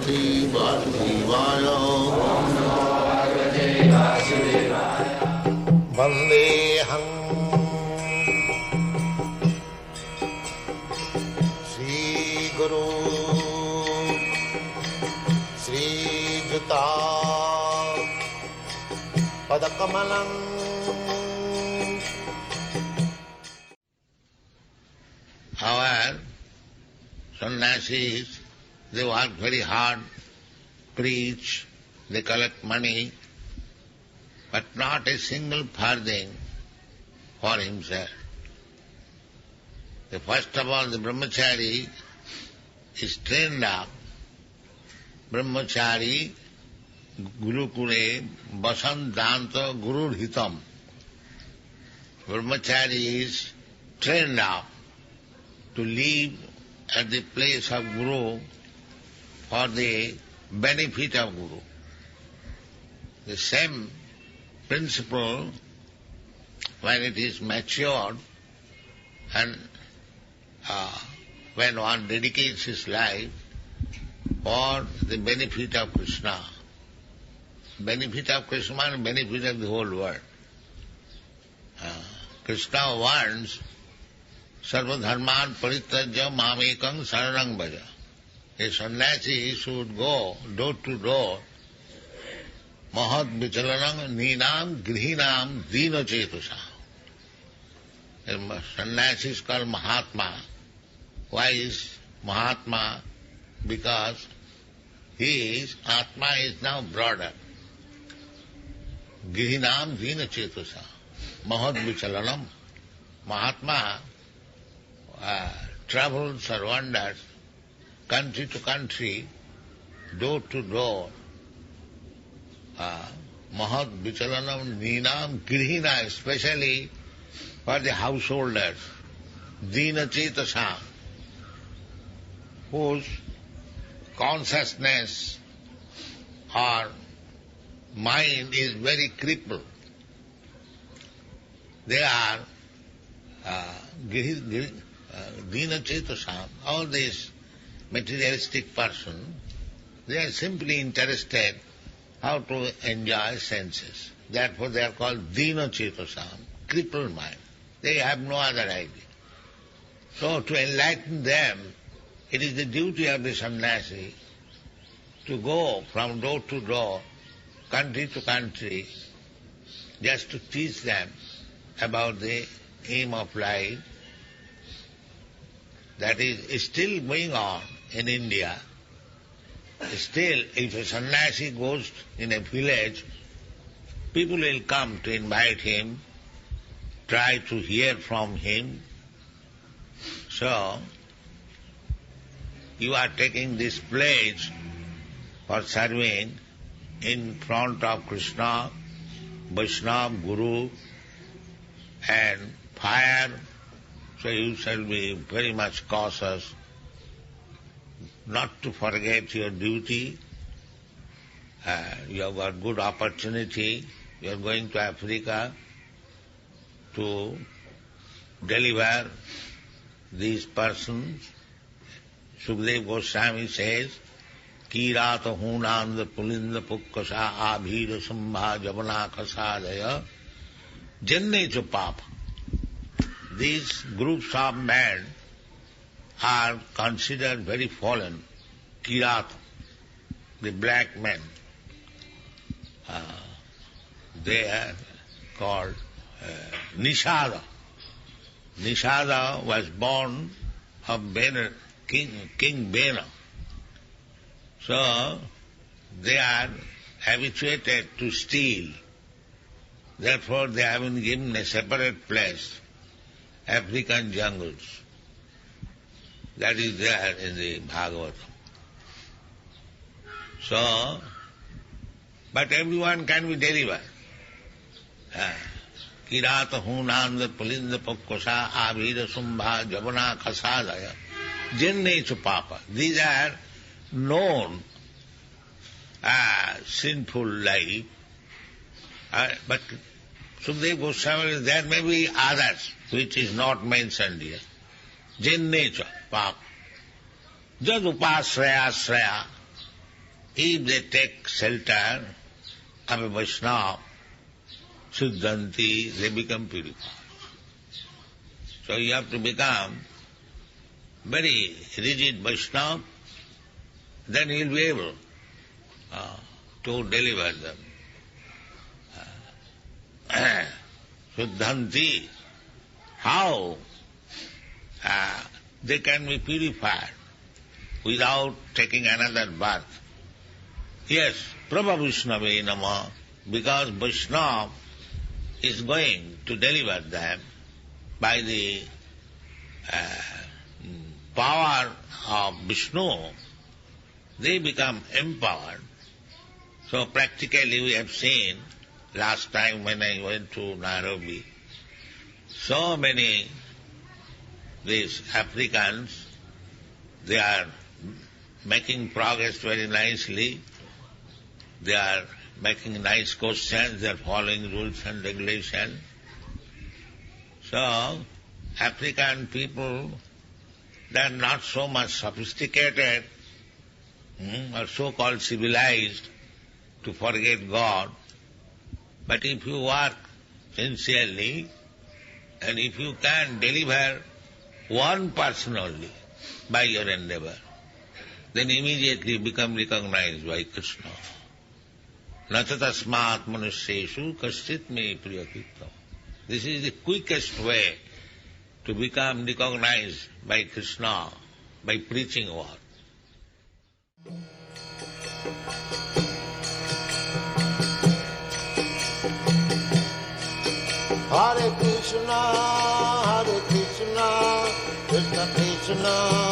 भगवते वासुदेवाय वन्देऽहं श्रीगुरु श्रीयुता पदकमलं Our sannyasis, they work very hard, preach, they collect money, but not a single farthing for himself. First of all, the brahmachari is trained up. Brahmachari gurukule vasantanta gurur hitam. Brahmachari is trained up to live at the place of Guru for the benefit of Guru. The same principle, when it is matured and when one dedicates his life for the benefit of Krishna, benefit of Krishna and benefit of the whole world. Krishna wants Sarva dharman parityajya mamekam saranang bhaja. A sannyasi should go door to door, mahad vichalanam ninam grihinam dina chetusa. A sannyasi is called Mahatma. Why is Mahatma? Because his Atma is now broader. Grihinam dina chetusa. Mahad vichalanam. Mahatma travels or wanders country to country, door to door. Mahad vichalanam ninam grihina, especially for the householders. Dina cetasa, whose consciousness or mind is very crippled. They are Dina Chetasam, all these materialistic persons, they are simply interested how to enjoy senses. Therefore they are called Dina Chetasam, crippled mind. They have no other idea. So to enlighten them, it is the duty of the sannyasi to go from door to door, country to country, just to teach them about the aim of life. That is still going on in India. Still, if a sannyasi goes in a village, people will come to invite him, try to hear from him. So, you are taking this pledge for serving in front of Krishna, Vaishnava, Guru, and fire. So you shall be very much cautious not to forget your duty. You have got good opportunity. You are going to Africa to deliver these persons. Sukadeva Goswami says, Kirata hunanda pulinda pukkasa abhira sambha javana kasadaya jenne cha papa. These groups of men are considered very fallen. Kirat, the black men, they are called Nishada. Nishada was born of Bena, King Bena. So they are habituated to steal. Therefore they have been given a separate place. African jungles. That is there in the Bhagavatam. So, but everyone can be delivered. Kirata hunanda pulinda pakkosa avira sumbha javana kasadaya jennechu papa. These are known as sinful life. But Sukadeva Goswami, there may be others which is not mentioned here. Jennecha, papa. Jad upasraya, if they take shelter of a Vaishnava, Siddhanti, they become purified. So you have to become very rigid Vaishnava, then he will be able to deliver them. Siddhanti, how they can be purified without taking another birth? Yes, Prabha Vaishnava Nama, because Vaishnava is going to deliver them by the power of Vishnu, they become empowered. So practically we have seen last time when I went to Nairobi, so many these Africans, they are making progress very nicely. They are making nice questions, they are following rules and regulations. So, African people, they are not so much sophisticated or so-called civilized to forget God. But if you work sincerely and if you can deliver one person only by your endeavor, then immediately become recognized by Krishna. Natatasmat manusyeshu kaschit me priyakittam. This is the quickest way to become recognized by Krishna, by preaching word. Hare Krishna, Krishna Krishna,